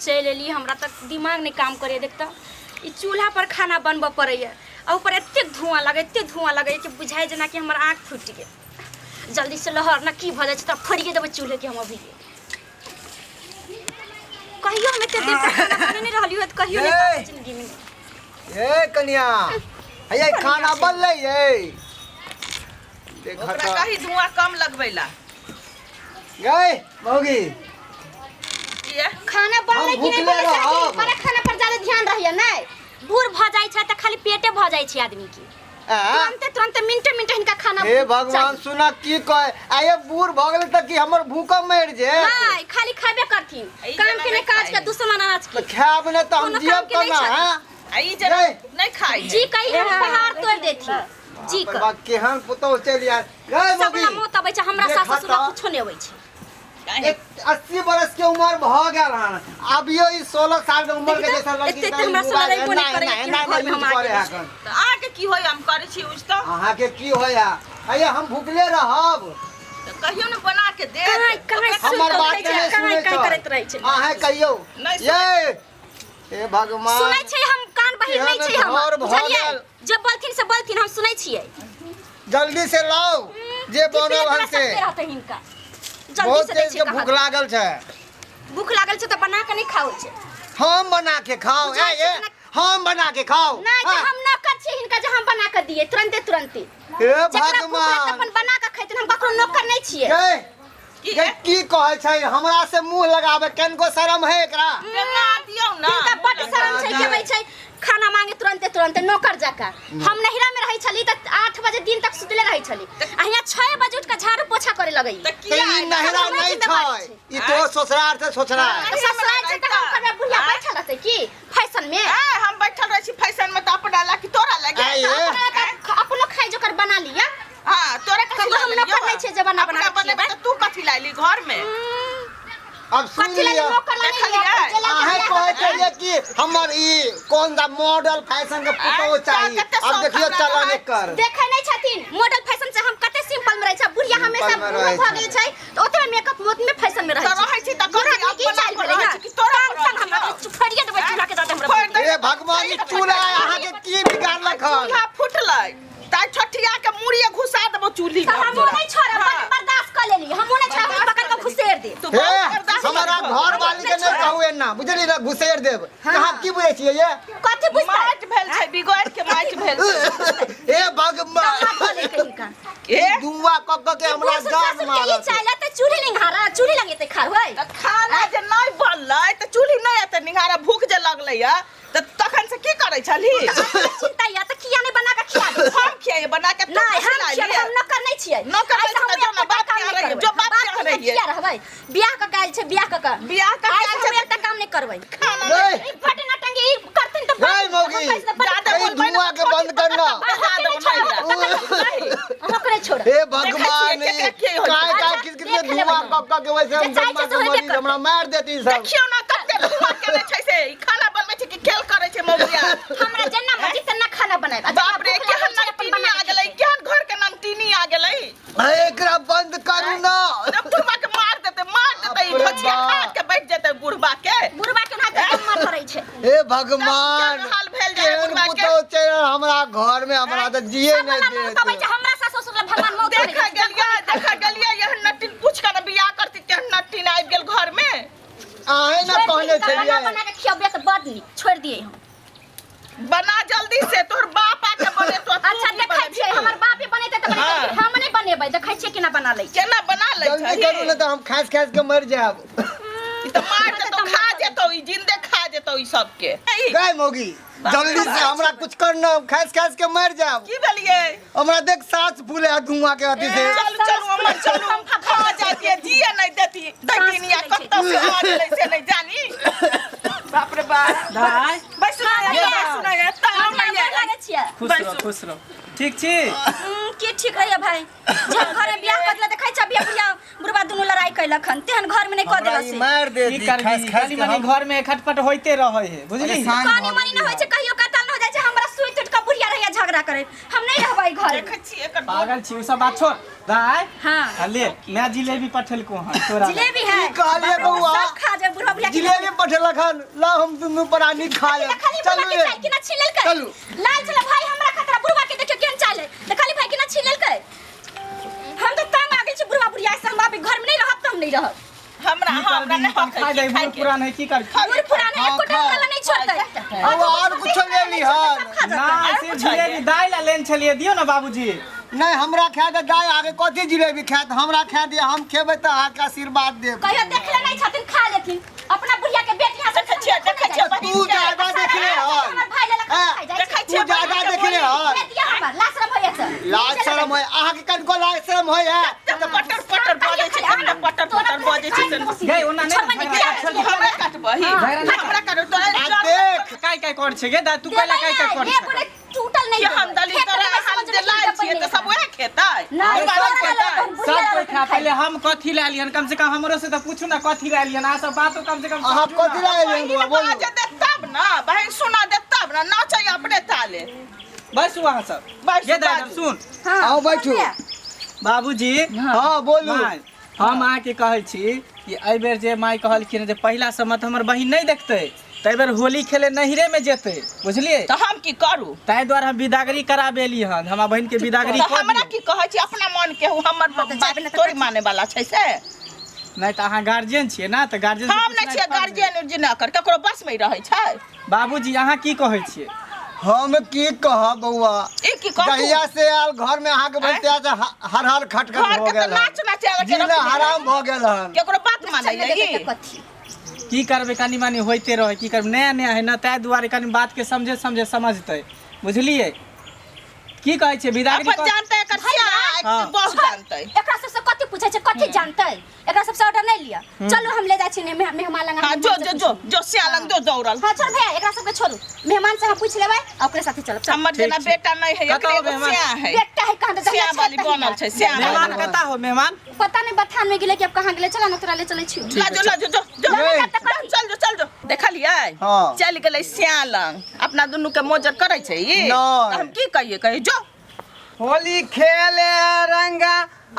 चल एली हमरा तक दिमाग नहीं काम करे देखता ई चूल्हा पर खाना बनब पड़े और ऊपर एते धुआं लगे कि बुझाए जना कि हमर आँख फूट गेल जल्दी से लहर ना की भ जाए त फड़िए देबे चूल्हे के हम अभी कहियो हम एते देर तक खाना बने नहीं रहलियो त कहियो नहीं जिंदगी में ए कन्या ये खाना बनले ये देख ओकरा कहीं धुआं कम लगबैला गए मौगी खाना बनले कि नहीं बनले पर खाना पर ज्यादा ध्यान रहिए नहीं बूढ़ भ जाय छै त खाली पेटे भ जाय छै आदमी के तुरंत मिनटे इनका खाना हे भगवान सुना की कहे आये बूढ़ भ गेल त कि हमर भूखा मर जे नहीं खाली खाबे करथिन काम के ने काज के दुश्मन अनाज के खाब ने त हम जियब त ना हैं आई जरा नहीं खाई जी कही हम पहाड़ तोड़ देथि जी क बा केहन पुतो चल यार गए मौगी सबना मोत अबै छै हमरा सास ससुर कुछो नै अबै छै 80 बरस के उम्र भ गेल हन अभियो ई 16 साल के उम्र के जैसा लड़की एते हमरा सुनाई कोनी करे हम आके त आके की होय हम करे छी उस त अहाँ के की होया आये हम भूखले रहब त कहियो न बना के दे हमर बात के नहीं सुनै छै करत रहै छै अहाँ कहियो ये हे भगवान सुनै छै हम कान बहिर नै छै हम बुझलियै जब बोलथिन से बोलथिन हम सुनै छियै जल्दी से लाओ जे बनल हन से जल्दी से तेज के भूख लागल छै त बना के नहीं खाओ छै हम बना के खाओ ए हम बना के खाओ नहीं तो हम न कर छी हिनका जे हम बना के दिए तुरंते हे भगवान अपन बना के खैतन हम ककरो नौकर नहीं छियै की कहै छै हमरा से मुंह लगावे केनको शरम है एकरा गंगा दियौ ना हिनका बड शरम छै के छै खाना मांगे तुरंते नौकर जाका हम नहिरा में रहै छली त 8 बजे दिन तक सुतले रहै छली आ हिया 6 बजे उठ के झाड़ू पोछा करे लगई त की नहिरा नहीं छै ई तो ससुराल से ससुराल से त हम करबे बुढ़िया बैठल रहते की फैशन में हम बैठल रहै छी फैशन में त अपना ला की तोरा लगे अपनो खाइ जोकर बना लिया हां तोरा कथि हम न कर नै छै जे बना के तू कथि लाइली घर में अब सुन लिया आहे कहै छै कि हमर ई कोन सा मॉडल फैशन के फोटो चाहिए अब देखियो चलन कर देखै नै छथिन मॉडल फैशन से हम कते सिंपल में रहै छै बुढ़िया हमेशा बुढ़ भ गेल छै त ओते मेकअप मोत में फैशन में रहै छै त घर की चाल भेलै कि तोरा हमरा फड़िए देबै चूल्हा के दादा हमरा हे भगवान ई चूल्हा अहाँ के की बिगाड़लक हन चूल्हा फुटलै ताई छठिया के मुड़िए घुसा देबो चूल्ही में हम नै छोड़ब बर्दाश्त कर लेली हम नै छोड़ब पकड़ के घुसेर दे हमारा घर वाली के नहीं कहू एना बुझली ना घुसेर देब कहां की बुझै छियै ये कथि बुझता माट भेल छै बिगड़ के माट भेल हे भगवान ए दुआ कक के हमरा जान मारल ई चाइला त चूल्ही चूल्ही लगे त खा होय त खाना जे नहीं बनलै त चूल्ही नहीं एते निहारा भूख जे लगलै या त तखन से की करै छली चिंता या त किया नहीं बना के खिया दे हम खियाए बना के तो हम न कर नहीं छियै न कर जो ना बात के रहिए जो बात के रहिए किया रहबै बियाह का गाल छै बियाह का हम एकटा काम नहीं करबै खाना ई फटे ना टंगे ई करथिन त हे मौगी ए दुआ के बंद करना हम करे छोड़ हे भगवान काय किस दुआ कक के वैसे हम मरी हमरा मार देती सब देखियो ना कते दुआ केने छै से खाना बनबै छै कि खेल करे छै मौगिया हमरा जेना मर्जी तेना खाना बनाए बाप रे केहन नमकीनी आ गेलै केहन घर के नमकीनी आ गेलै एकरा बंद करू ना जब तुमा के मार देते ढोचिया खाट के बैठ जेते बुढ़बा के ना के मार करे छै हे भगवान हाल भेल जाय बुढ़बा के पुतो छै हमरा घर में हमरा त जिए नहीं दे हमरा सास ससुर भगवान मौत देखा गेलिए यह नटिन पूछ के बियाह करती ते नटिन आबि गेल घर में आहे ना कहले छलिए बना के खियाबे त बड नी छोड़ दिए हम बना जल्दी से तोर बाप आके बने तो अच्छा देखै छै हमर बाप बनेते त बनेते हम नहीं बनेबै देखै छै केना बना लै केना बना लै छै जल्दी करू ना त हम खास के मर जाब ई त मार दे तो खा जेतो ई जिंदे खा जेतो ई सब के गए मौगी जल्दी से हमरा कुछ करना खास के मर जाब की भेलिए हमरा देख सांस फूले धुआं के अथी से चलू हमर चलू हम खा जाती जिए नहीं देती दकिनिया कत्तो से आ गेलै से नहीं जानी बाप रे बाप भाई बस सुना लागे छियै खुश रहो ठीक छी के ठीक रहिए भाई जब घर में बियाह करला देखै छ बियाह बुढ़िया बुढ़बा दुनु लड़ाई कैलखन तेहन घर में नहीं क देला से मार दे की करबी खाली मनी घर में खटपट होइते रहै है बुझली कानी मनी न होय छै कहियो कतल न हो जाय छै हमरा सुई टूट के बुढ़िया रहिया झगड़ा करे हम नहीं रहबै घर देखै छी एकर पागल छी उ सब बात छोड़ दाई हाँ ले मैं जिलेबी पठेलको हां तोरा जिलेबी है कहलिए बउआ सब खा जा बुढ़ा बुढ़िया जिलेबी पठेलक हन ला हम दुनू प्राणी खा ले चलू कि ना छिलल के चलू लाल चला भाई हमरा खतरा बुढ़वा के देखियो केन चाले देखली भाई के ना छिलल के हम तो तंग आ गेल छी बुढ़वा बुढ़िया से हम अभी घर में नहीं रहब त हम नहीं रहब हमरा ने खा जाई बुढ़ पुरान है की कर बुढ़ पुराने एक कोटा वाला नहीं छोड़ते अब और कुछ ले ली हन ना ऐसे जिलेबी दाई ला लेन छलिए दियो ना बाबूजी नहीं हमरा खाए दे दाई आगे कथी जिलेबी खाए हमरा खाए दे हम खेबै त अहाँ के आशीर्वाद देब कहियो देखले नहीं छथिन खा लेथिन अपना बुढ़िया के बेटी हां से देखै छियै तू ज्यादा देखले हन हमर भाई ललक खाइ जाय देखै तू ज्यादा देखले हन दिया हमर लाश रह भइया से लाज शरम है अहाँ के कनको लाज शरम होय है पटर पटर बजे छै पटर पटर बजे छै गई ओना नहीं हमरा काटबही हमरा काटो तोरा देख काय काय कर छे गे दा तू कहला काय काय कर ये बोले टूटल नहीं ये हम दली तोरा हम जे लाल छियै त सब ओहे खेतै सब कोई खा पहले हम कथी ला लियन कम से कम हमरो से तो पूछू ना कथी ला लियन आ सब बातो कम से कम अहाँ कथी ला लेलियन बोलो बाजे दे तब ना बहन सुना दे तब ना नाचै अपने ताले बस वहां सब ये दा सुन आओ बैठू बाबूजी हां बोलू माय हम आके कहै छी कि एहि बेर जे माय कहलखिन जे पहिला समय हमर बहिन नहीं देखतै तै बेर होली खेले नहिरे में जेतै बुझलिए त हम की करू ताहि द्वारे हम विदागरी कराबेली हन हमरा बहिन के विदागरी कर हमरा की कहै छी अपना मन के हमर बात तोरी माने वाला छै से नहीं त अहाँ गार्जियन छियै ना त गार्जियन हम नहीं छियै गार्जियन उर्जिन कर ककरो बस में रहै छै बाबूजी अहाँ की कहै छियै हम की कहब बउआ ई की कहू गहिया से आल घर में अहाँ के बोलते आज हर हर खटखट घर हो के गेल नाच नाचे जीना हराम भ गेल हन ककरो बात मानै लगी की करबे कनी मानी होते रहे की करबे नया नया है ना ताहि दुआरे कनी बात के समझे समझे समझते बुझलिए की कहै छै विदागरी अपन जानते एकर सिया बहुत जानते एकरा सबसे कथि पूछै छै कथि जानतै एकरा सबसे ऑर्डर नहीं लिया चलो हम ले जाय छी मेहमान लंग हां जो सिया लंग दो दौड़ल हां चल भैया एकरा सबके छोड़ू मेहमान से हम पूछ लेबै ओकरे साथे चलब हमर जना बेटा नहीं है एकरे सिया है बेटा है कहां दे सिया वाली बनल छै सिया मेहमान कता हो मेहमान पता नहीं बथान में गेले कि अब कहां गेले चला न तोरा ले चलै छी लाजो चल देखलिए हाँ। चल गेलै सिया लंग अपना दुनू के मोजर करे छै ई नहीं। हम की कहिए कहि जो होली खेले रंगा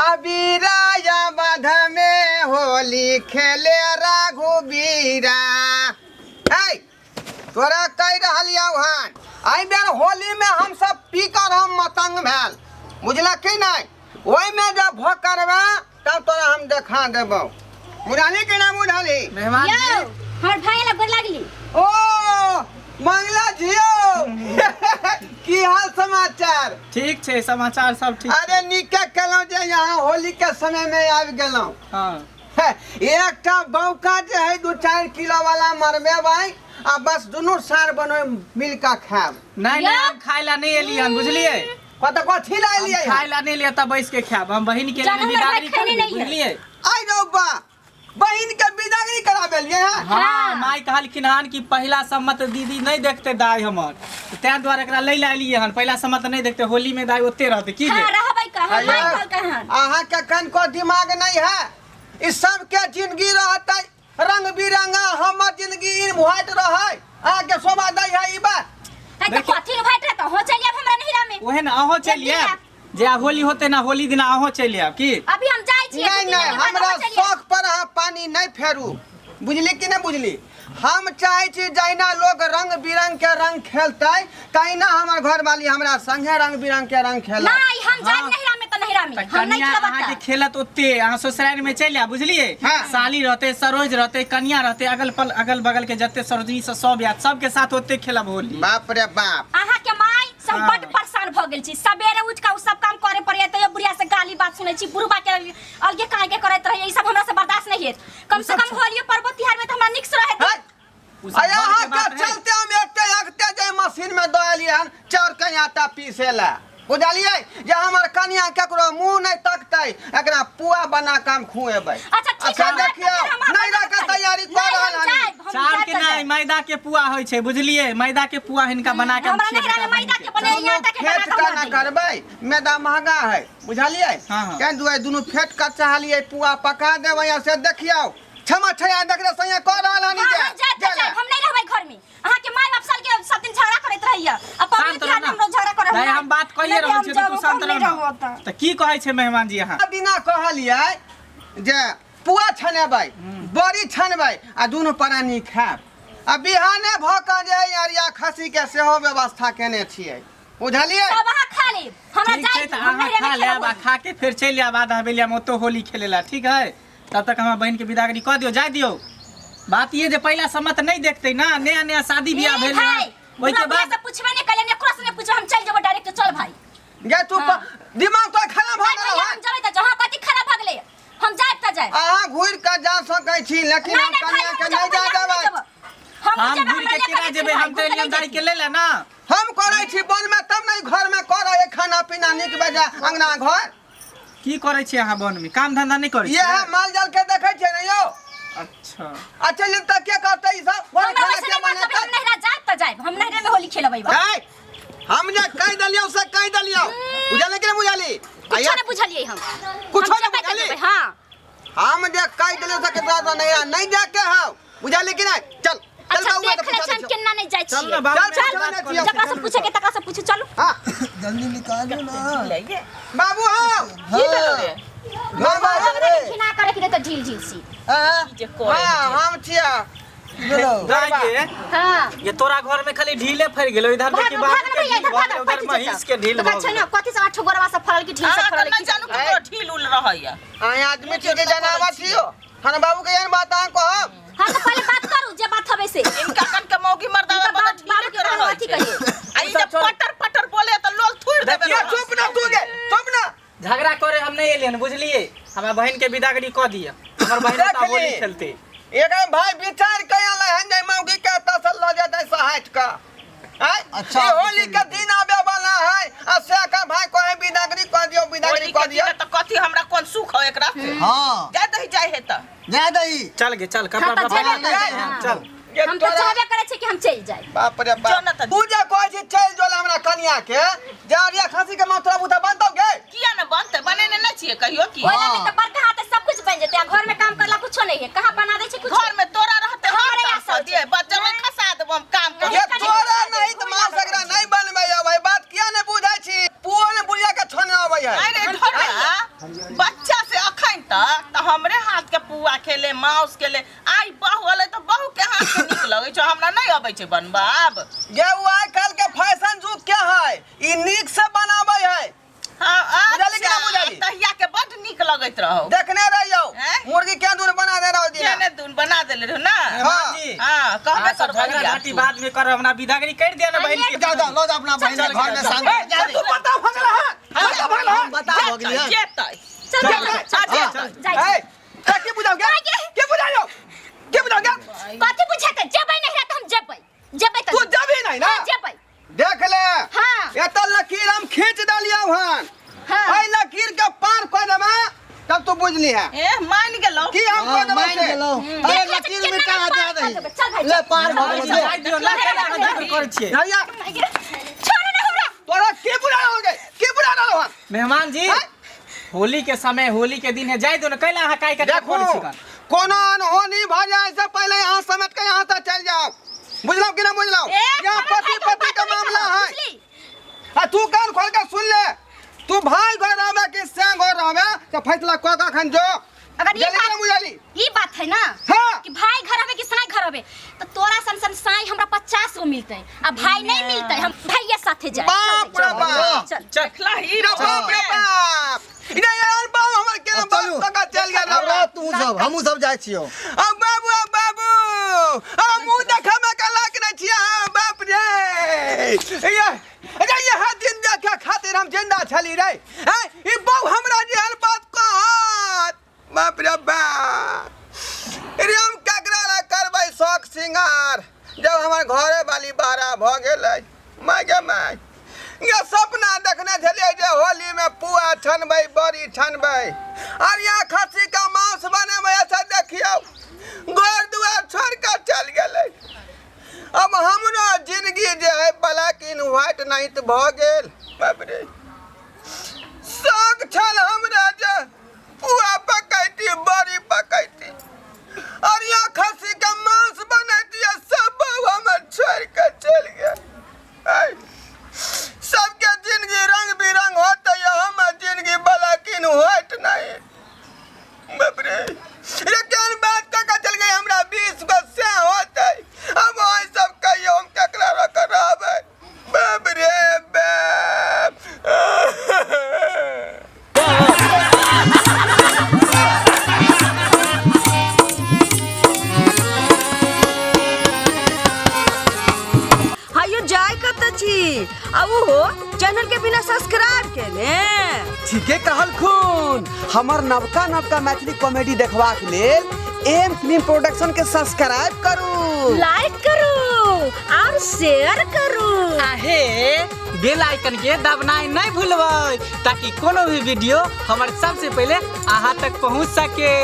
अबीरा या बाध में होली खेले रघुबीरा ए तोरा कह रहलिया हन आई बेर होली में हम सब पी कर हम मतंग भेल बुझला कि नहीं ओई में जब भ करबा तब तोरा हम देखा देबो बुझाली कि ना बुझाली मेहमान यो हमर भाई ला गोर लागली ओ मंगला जियो की हाल समाचार ठीक छै समाचार सब ठीक अरे निके केलौ जे यहाँ होली के समय में आबि गेलौ हां एकटा बौका जे है 2-4 किलो वाला मरबे भाई आ बस दुनू सार बनो मिल का खाब नहीं नहीं हम खाइ ला नहीं एली हन बुझलिए कथी ला लिए खाइ ला नहीं लिया तब बैस के खाब हम बहिन के लिए विदागरी कर बुझलिए आई रो बा बहिन के विदागरी कराबे लिए हां माय कहलखिन हन कि पहिला सम्मत दीदी नहीं देखते दाई हमर तै द्वारे एकरा ले ला लिए हन पहिला सम्मत नहीं देखते होली में दाई ओते रहते की हां जे रहबै कहां माय कहां अहाँ के कन को दिमाग नहीं है इस सब के जिंदगी रहते रंग बिरंगा हमर जिंदगी इन भोट रहे आगे शोभा दई है ई बात त कथि भाई त हो चलिए हमरा नहिरा में ओहे न अहो चलिए जे होली होते ना होली दिन अहो चलिए अब की अभी हम जाय छी नहीं हमरा शौक पर अहाँ पानी नहीं फेरू बुझली कि नहीं बुझली हम चाहे छी जैना लोग रंग बिरंग के रंग खेलते तैना हमर घर वाली हमरा संगे रंग बिरंग के रंग खेला नहीं हम जाय नहिरा में त नहिरा में हम नहीं खेलब अहाँ के खेलत ओते अहाँ ससुराल में चलिया बुझलिए हाँ। साली रहते सरोज रहते कन्या रहते अगल बगल के जते सरोजनी से सब याद सबके साथ ओते खेलब होली बाप रे बाप अहाँ के माय सब बड परेशान भ गेल छी सबेरे उठ के सब काम करे पड़े त ये बुढ़िया से गाली बात सुनै छी बुढ़बा के अलगे काहे के करैत रहे ई सब हमरा से बर्दाश्त नहीं है कम से कम होली पर्व त्योहार में त हमरा निक्स रहे अया के चलते हम एकते जे मशीन में दलिए हन चाउर के आटा पीसेला बुझलिए जे हमर कन्या केकरो मुंह नहीं तकतै एकरा पुआ बना के हम खुएबै अच्छा ठीक है देखियो नहीं रख तैयारी कर रहल हन चार के नहीं मैदा के पुआ होय छै बुझलिए मैदा के पुआ हिनका बना के हमरा नहिरा में मैदा के बने आटा के बना फेट का ना करबै मैदा महंगा है बुझलिए हाँ। केन दुआई दुनु फेट का चाहलिए पुआ पका देबै से देखियो क्षमा छया देख रे सैया कह रहल हनी हाँ, हम जाए तो जाए, हम नहीं रहबै घर में। अहाँ के माय बाप साल के सब दिन झगड़ा करैत रहिया। अब पब्लिक शांत के रह ना। हम लोग झगड़ा करे। नहीं हम बात कहिए रहल छी तू शांत रह ना। त की कहै छै मेहमान जी अहाँ? दिना कहलियै जे पुआ छनेबै बड़ी छनबै आ दुनू प्राणी खायब आ बिहाने भऽ कऽ जे अरिया खस्सी के सेहो व्यवस्था केने छियै बुझलियै। सब अहाँ खा ली। हमरा ठीक छै जाए त हम अहाँ नहीं खा रहबै लेब आ खा के फिर चलि आब आधा बेलिया में ओतो होली खेले ला, ठीक है? तब तक हमार बहन के विदागरी कह दियो, जाय दियो। बात ये जे पहला सम्मत नहीं देखते ना, नया नया शादी बियाह भेल है, ओई के बाद से पूछबे नहीं कलियन, एकरा से नहीं पूछो, हम चल जेबो डायरेक्ट। चल भाई गे तू दिमाग तो खराब भऽ गेल हम जबै त जहां कथि खराब भ गेलै। हम जाए त जाए। अहाँ घुर के जा सकै छी लेकिन हम कन्या के नहीं जा देबै। हम घुर के केना जेबै? हम तो ईमानदारी के ले ले ना। हम करै छी वन में तब नहीं घर में करे खाना पीना नीक बेजा अंगना घर। की करे छी अहाँ वन में? काम धंधा नहीं करे छी? ये माल जाल के देखै छै न यौ। अच्छा अच्छा ये तक के करतै ई सब? हम नहीं रह जाए त जाए। हम नहीं में होली खेलबै। ए हम जे कह दलियो से कह दलियो बुझले कि नहीं बुझली? कुछ नहीं बुझलिए हम। कुछ हम नहीं जेबै त बुझली? जेबै, हां हम जे कह दलियो से केतना तो नहीं जाके हो बुझली कि नहीं? चल चल अच्छा बाबू देख ले छन केना नहीं जाय छी। चल ना बाबू, चल, बात चल, करियो। जकरा से पूछे के तकरा से पूछू। चलो हां जल्दी निकालो ना। ले ये बाबू हो की भेलो रे? बाबा रे खिना करे के त ढील ढील सी। हां जे करे हम छिया जाइए हां ये तोरा घर में खाली ढीले फर गेलो, इधर देखी बाहर के ढील भऽ गेल, उधर महिष के ढील भऽ अच्छा गेल। ना कथि से 8 गोरवा से फरल की ढील से अहाँ फरल के की न जानू ककरो ढील उल रहैया। आय आदमी के जनावा छियो खाना बाबू के एहन बात अहाँ कहब। हां तो पहले बात करू जे बात हवे से। इनका कन के मौगी मर्दावा बड़ा ढील के रहै अथी छै। कहिए। आई जब पटर पटर बोले त लोल थुड़ देबे। देखिए, चुप ना तू गे चुप ना। झगड़ा करे हम नहीं एलियन, बुझलिए? हमरा बहन के विदागरी कह दिया, हमर बहन देख ता होली ली। खेलते। एक भाई विचार कया लहन जे मौगी के तसल ल जाते सहाट का। अच्छा, ये होली के दिन आवे वाला है आ से का भाई कोई विदागरी कह दियो विदागरी होली कह के दियो। दिन त कथि हमरा कोन सुख हो एकरा से? हाँ जा दही जाय है त जा दही। चल गे चल, कपड़ा हाँ, तो पहन चल, ले, हाँ। चल। ये हम तो तोरा चाहबे करे छी कि हम चल जाए। बाप रे जो बाप ना त तू जे कह छी चल जोला हमरा कन्या के जारिया खसी के मात्रा बुता बनतो गे। किया न बनते? बने न छिए कहियो की? ओला में तो बड़का हाथ सब कुछ बन जेते। घर में काम करला कुछो नहीं है। कहां बना दे छी कुछ? घर में तोरा रहते हमरे हम यहाँ सब दिए बच्चा में खसा देब हम काम कर। ये तोरा नहीं त मां सगरा नहीं बनबै भाई बात किया ने बुझै छी। पुओ ने बुढ़िया के छोने आबै है। अरे ढोरा बच्चा से अखन तक त हमरे हाथ के पुआ खेले माउस खेले। आई बहू वाले त बहू के हाथ से निक लगै छ, हमरा नहीं अबै छै बनबाब। ये वो आइ काल के फैशन जुग क्या है ई नीक से बनाबै है। हां बुझाली कि ना बुझाली? तहिया के बड निक लगैत रहो। देखने रहियो हैं? मुर्गी क्या दूर बना दे रहो दिया। केने दून बना देले रहो ना। मेहमान जी, हां कहबे सब कर झगड़ा झाटी बाद में कर, हमरा विदागरी कर दिया ना बहन के। जा जा लो जा अपना बहन के घर में शांति जा तू बता भगला है बता भगला है बता भगलिया। जेतै चल चल, चल चल, जाए। ए के बुझाओ के बुझाओ के बुझाओ कथि पूछते? जेबै नहीं रहत हम जेबै। जेबै त तू जबी नहीं ना जेबै। देख ले हाँ। ये तो लकीर हम खींच डालियो हन हां ए लकीर के पार कर देबा तब तू बुझली है ए मान गेलो। कि हम हाँ, कर मान देबे गेलो। अरे लकीर में कहाँ जा दही। चल भाई ले पार भाग चल। दे। जाय दियो ना, केना झगड़ा करे छियै? भैया छोड़ ना हमरा। तोरा के बुझा हो गए के बुझा रहो हन मेहमान जी, हैं? होली के समय, होली के दिन है, जाय दो ना। कैला अहाँ काई के देखो करे छी? कोनो अनहोनी भ जाए से पहले यहाँ समेट के यहाँ तक चल जाओ। बुझलो कि ना बुझलो? यहाँ पति पति का मामला है। आ तू कान खोल के सुन ले। तू भाई घर रहबे कि से घर रहबे तो फैसला क के खन जो। अगर ये जल्दी बात बुझाली ये बात है ना हाँ। कि भाई घर हवे कि साई घर हवे तो तोरा सन साई हमरा 50 गो मिलते आ भाई नहीं मिलते। हम भैया साथे जाए। बाप रे बाप। चल देखला ही रे बाप रे बाप। इने यार बाप हमर के बाप का चल गया अब रे। तू सब हमू सब जाय छियो। अब बाबू अब मुंह देखा में का लाग न छिया बाप रे। ये हाथ दिन देखा खातिर हम जिंदा छली रे। हैं ई बहु हमरा जे हर बात कहत बाप रे बाप। रे हम ककरा ला करबै शौक सिंगार जब हमर घरे वाली बारा भ गेलै। माय गे माय ये सपना देखने छलिए जे होली में पुआ छनबै बड़ी छनबै और यहाँ खस्सी का मांस बनेबै ऐसा देखियो घर दुआर छोड़ कर चल गेलै। अब हमरो जिंदगी जे है ब्लैक इन व्हाइट नाइट भ गेल। बाप रे शौक छल हमरा जे पुआ पकैती बड़ी पकैती छी अब वो चैनल के बिना सब्सक्राइब केने। ठीके कहल खून। हमर नवका नवका मैथिली कॉमेडी देखबा के लेल एम फिल्म प्रोडक्शन के सब्सक्राइब करू, लाइक करू और शेयर करू। आहे बेल आइकन के दबनाई नहीं भूलबै ताकि कोनो भी वीडियो हमारे सबसे पहले अहाँ तक पहुंच सके।